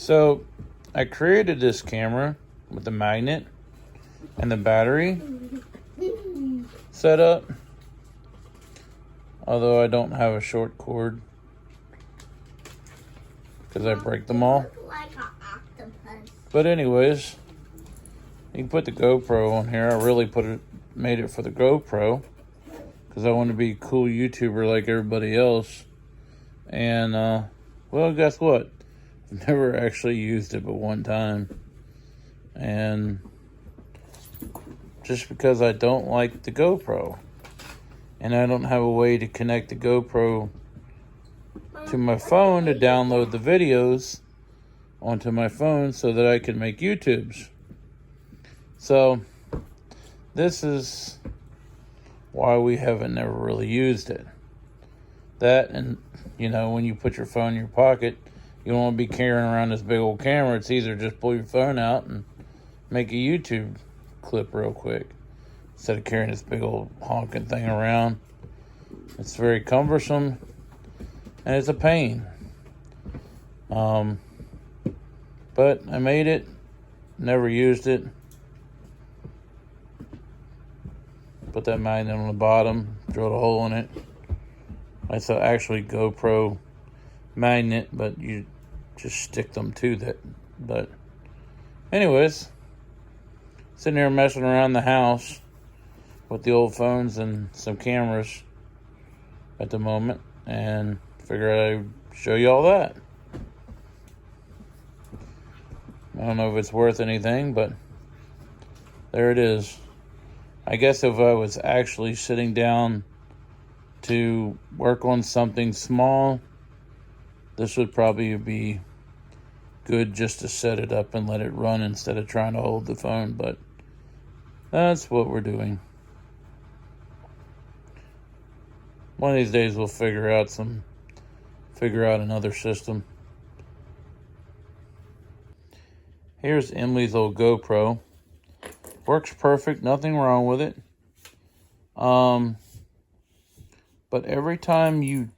So I created this camera with the magnet and the battery set up, although I don't have a short cord because I break them all. Like an octopus. But anyways, you can put the GoPro on here. I really made it for the GoPro because I want to be a cool YouTuber like everybody else. And well, guess what? I've never actually used it but one time. And just because I don't like the GoPro. And I don't have a way to connect the GoPro to my phone to download the videos onto my phone so that I can make YouTubes. So this is why we haven't never really used it. That, and you know, when you put your phone in your pocket, you don't want to be carrying around this big old camera. It's easier to just pull your phone out and make a YouTube clip real quick instead of carrying this big old honking thing around. It's very cumbersome and it's a pain. But I made it, never used it. Put that magnet on the bottom, drilled a hole in it. It's actually GoPro magnet, but you just stick them to that. But anyways, sitting here messing around the house with the old phones and some cameras at the moment, and figured I'd show you all that. I don't know if it's worth anything, but there it is. I guess if I was actually sitting down to work on something small, this would probably be good just to set it up and let it run instead of trying to hold the phone, but that's what we're doing. One of these days we'll figure out another system. Here's Emily's old GoPro. Works perfect, nothing wrong with it. But every time you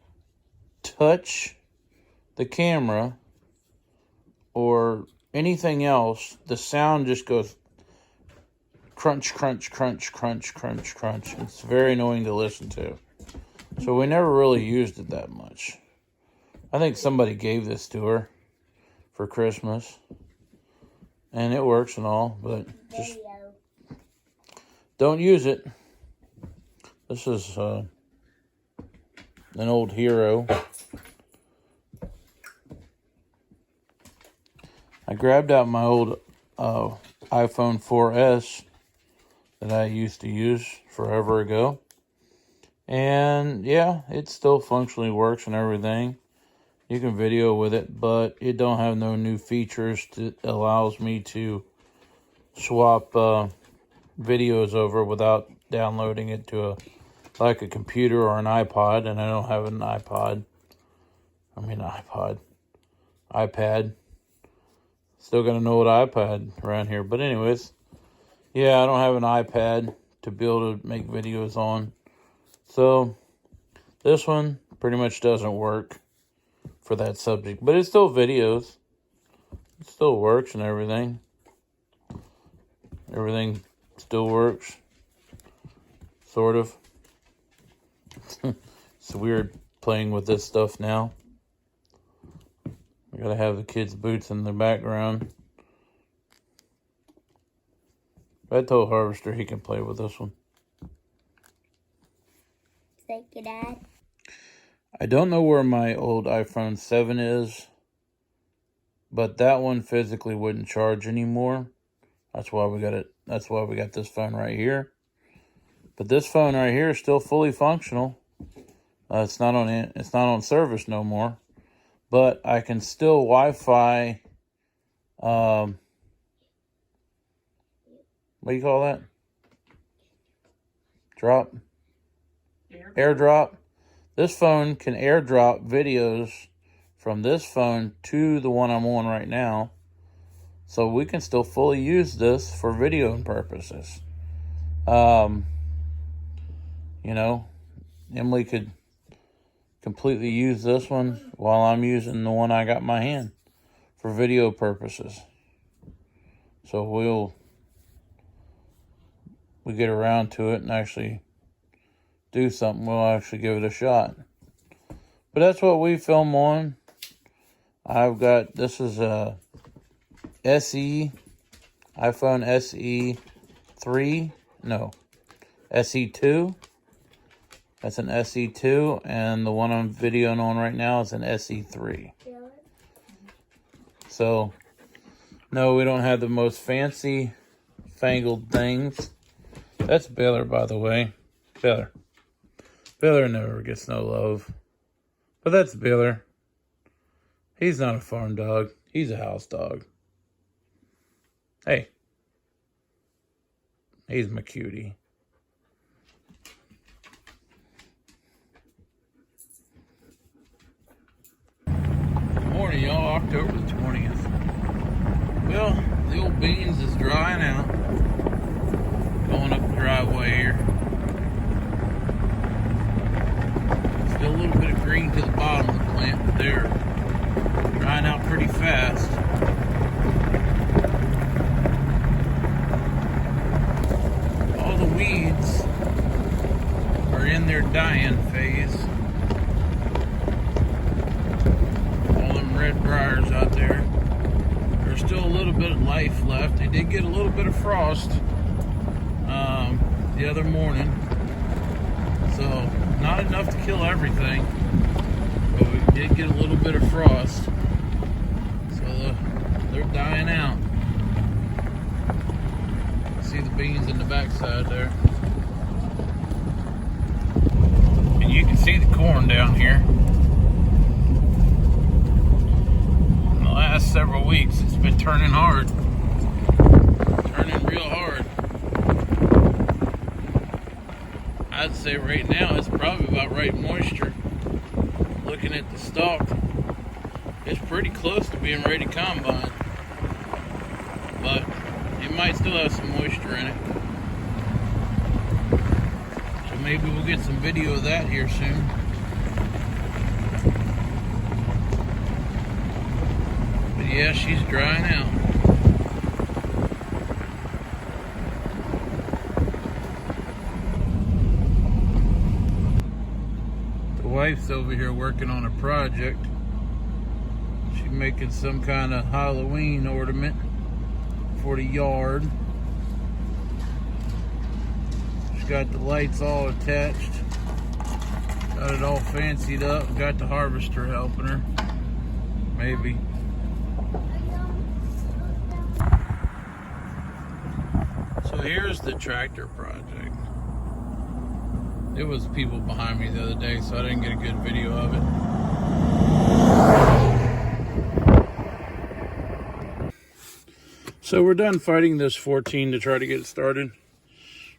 touch the camera or anything else, the sound just goes crunch, crunch, crunch, crunch, crunch, crunch. It's very annoying to listen to. So we never really used it that much. I think somebody gave this to her for Christmas. And it works and all, but just don't use it. This is an old hero. I grabbed out my old iPhone 4S that I used to use forever ago. And yeah, it still functionally works and everything. You can video with it, but it don't have no new features that allows me to swap videos over without downloading it to a computer or an iPod, and I don't have an iPad. Still got an old iPad around here, but anyways, yeah, I don't have an iPad to be able to make videos on. So this one pretty much doesn't work for that subject, but it's still videos. It still works and everything. Everything still works, sort of. It's weird playing with this stuff now. I gotta have the kids' boots in the background. I told Harvester he can play with this one. Thank you, Dad. I don't know where my old iPhone 7 is, but that one physically wouldn't charge anymore. That's why we got it. That's why we got this phone right here. But this phone right here is still fully functional. It's not on service no more. But I can still Wi-Fi. What do you call that? Drop? AirDrop. This phone can AirDrop videos from this phone to the one I'm on right now. So we can still fully use this for videoing purposes. You know, Emily could completely use this one while I'm using the one I got in my hand for video purposes. So we get around to it and actually do something, we'll actually give it a shot. But that's what we film on. I've got, this is a iPhone SE 3, no, SE2. That's an SE2, and the one I'm videoing on right now is an SE3. So, no, we don't have the most fancy, fangled things. That's Baylor, by the way. Baylor. Baylor never gets no love. But that's Baylor. He's not a farm dog. He's a house dog. Hey. He's my cutie. Morning, y'all. October the 20th. Well, the old beans is drying out. Going up the driveway here. Still a little bit of green to the bottom of the plant, but they're drying out pretty fast. All the weeds are in their dying phase. All them red briars out there. There's still a little bit of life left. They did get a little bit of frost the other morning. So, not enough to kill everything. But we did get a little bit of frost. So, they're dying out. See the beans in the backside there. And you can see the corn down here. In the last several weeks, it's been turning hard. Turning real hard. I'd say right now it's probably about right moisture. Looking at the stalk, it's pretty close to being ready to combine. But it might still have some moisture in it. So maybe we'll get some video of that here soon. But yeah, she's drying out. The wife's over here working on a project. She's making some kind of Halloween ornament for the yard. She's got the lights all attached. Got it all fancied up. Got the harvester helping her. Maybe. So here's the tractor project. It was people behind me the other day, so I didn't get a good video of it. So we're done fighting this 14 to try to get it started.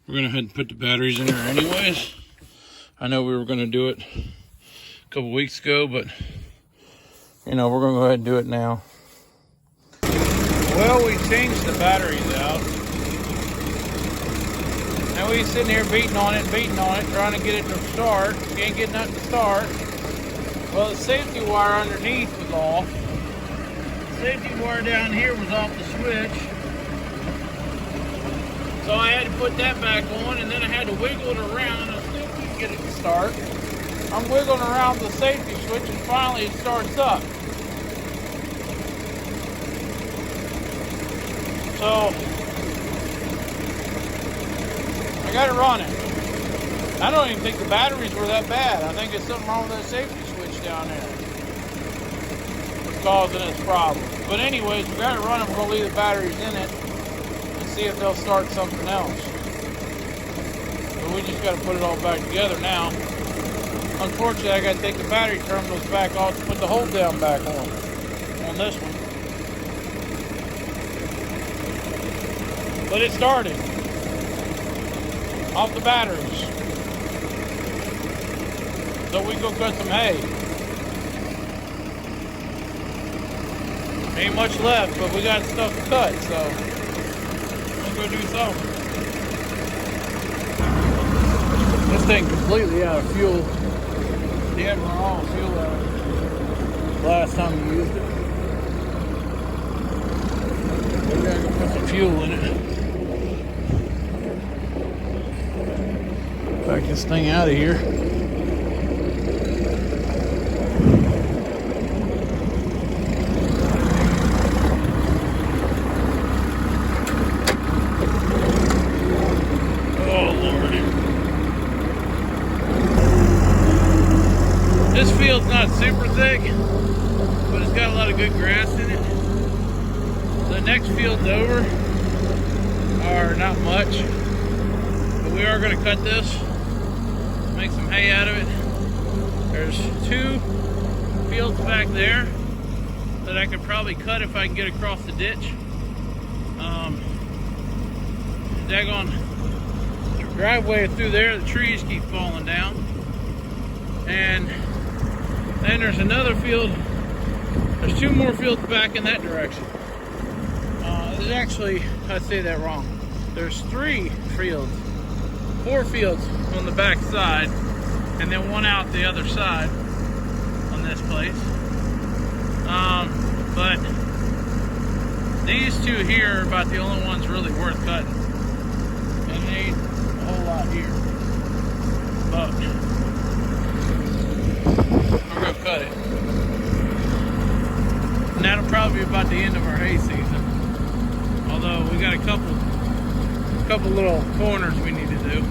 We're going to head and put the batteries in there anyways. I know we were going to do it a couple weeks ago, but you know, we're going to go ahead and do it now. Well, we changed the batteries out. Now we're sitting here beating on it, trying to get it to start. Can't get nothing to start. Well, the safety wire underneath was off. The safety wire down here was off the switch. So I had to put that back on, and then I had to wiggle it around and see if we can get it to start. I'm wiggling around the safety switch, and finally it starts up. So I got it running. I don't even think the batteries were that bad. I think it's something wrong with that safety switch down there that's causing this problem. But anyways, we got it running. We're going to leave the batteries in it and see if they'll start something else. But we just got to put it all back together now. Unfortunately, I got to take the battery terminals back off to put the hold down back on this one. But it started off the batteries. So we go cut some hay. Ain't much left, but we got stuff to cut, so we'll go do something. This thing completely out of fuel. He had run all fuel out last time we used it. Gotta put some fuel in it. Back this thing out of here. This field's not super thick, but it's got a lot of good grass in it. The next fields over are not much, but we are going to cut this, make some hay out of it. There's 2 fields back there that I could probably cut if I can get across the ditch. Daggone driveway through there, the trees keep falling down. And then there's another field. There's 2 more fields back in that direction. There's actually, I say that wrong. There's 3 fields, 4 fields on the back side, and then 1 out the other side on this place. But these 2 here are about the only ones really worth cutting. And there ain't a whole lot here. But we're gonna cut it. And that'll probably be about the end of our hay season. Although we got a couple little corners we need to do.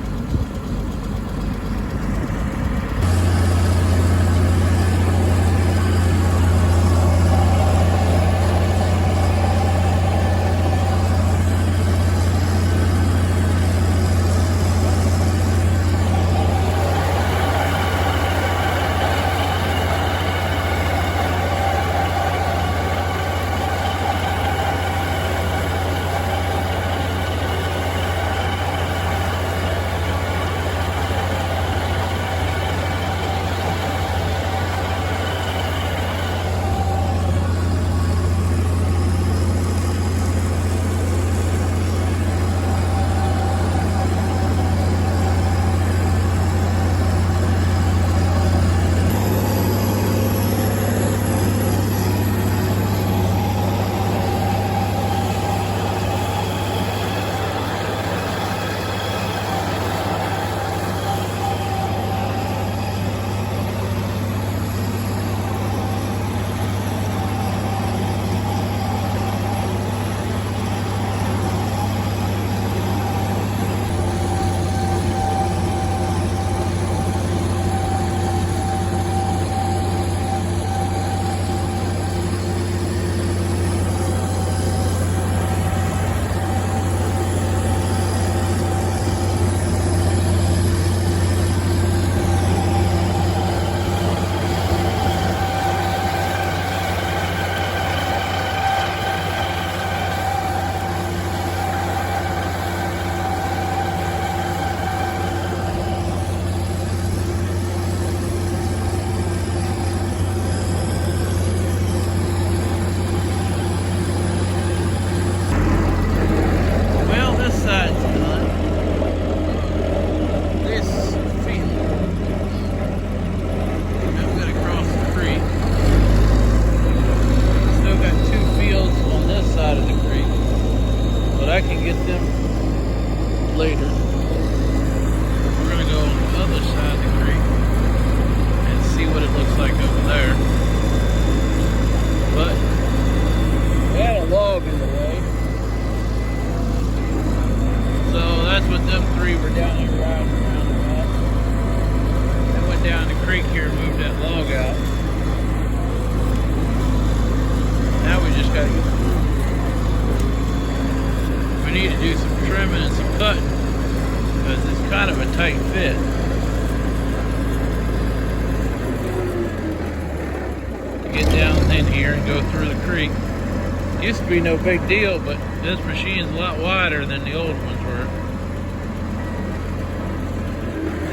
Used to be no big deal, but this machine's a lot wider than the old ones were.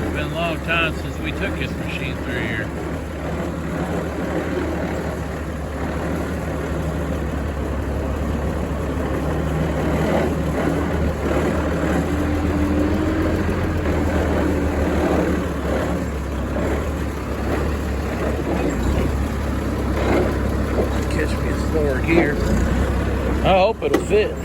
It's been a long time since we took this machine through here. Catch me a slower gear. I hope Hope it'll fit.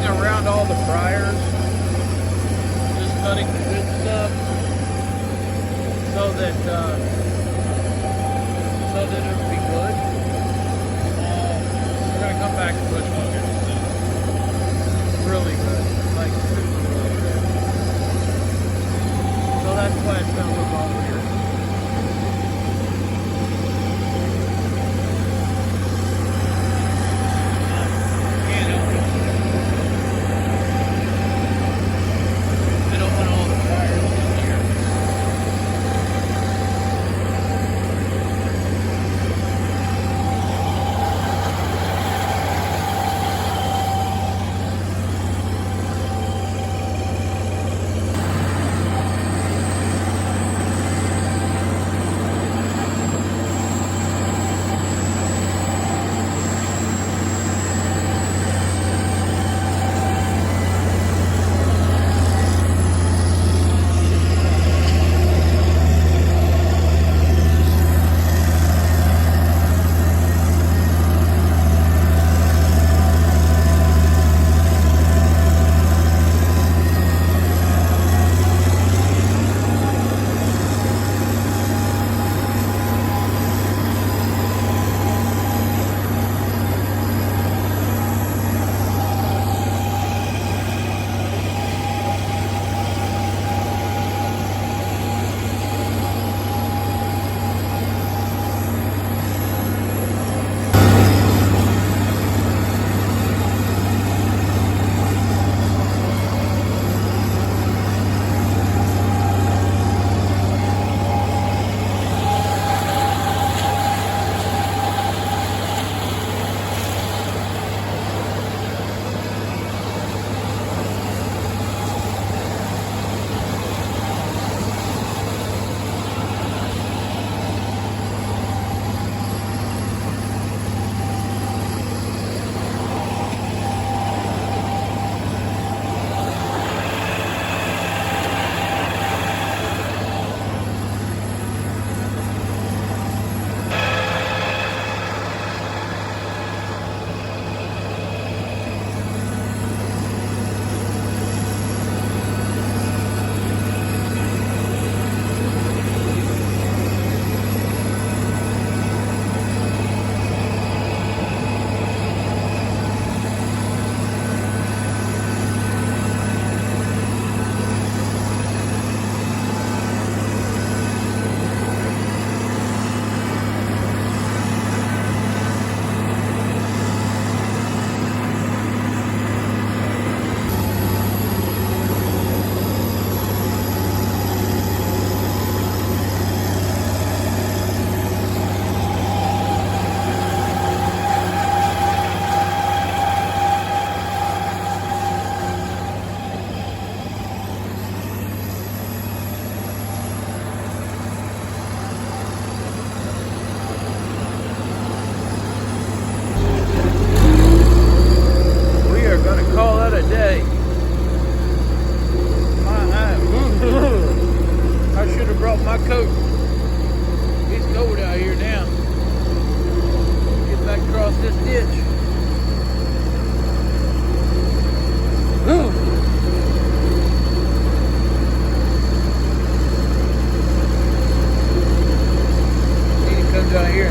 Around all the fryers, just cutting the good stuff so that it'll be good. We're gonna come back and put one in. Really good, like super really good. So that's why it's gonna look all weird.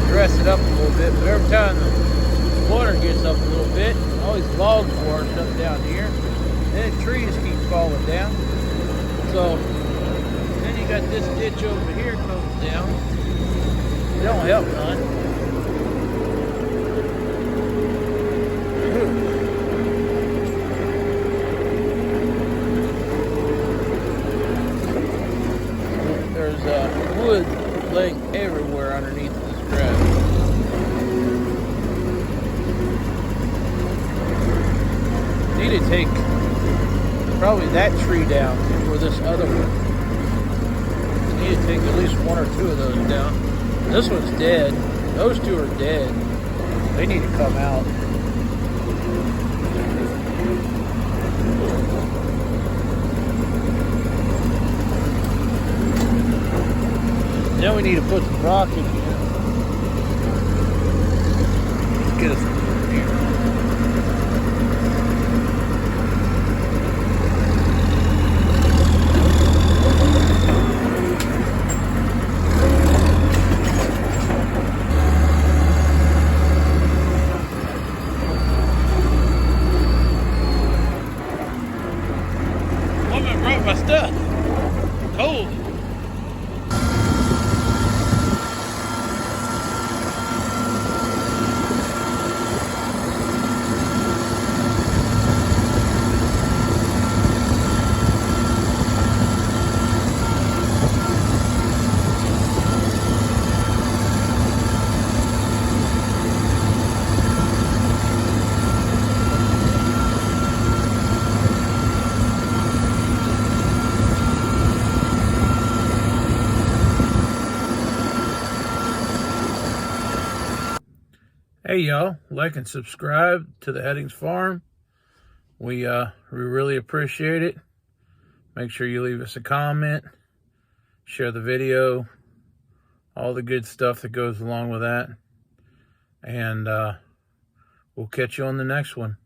Dress it up a little bit, but every time the water gets up a little bit, all these logs washed up down here, then the trees keep falling down. So then you got this ditch over here comes down. It don't help none. There's wood everywhere underneath this grass. Need to take probably that tree down or this other one. Need to take at least one or two of those down. This one's dead. Those two are dead. They need to come out. Then we need to put some rock in here. Let's get us some here. Woman brought my stuff. Cold. Hey y'all, like and subscribe to the Headings Farm. We really appreciate it. Make sure you leave us a comment, share the video, all the good stuff that goes along with that. And we'll catch you on the next one.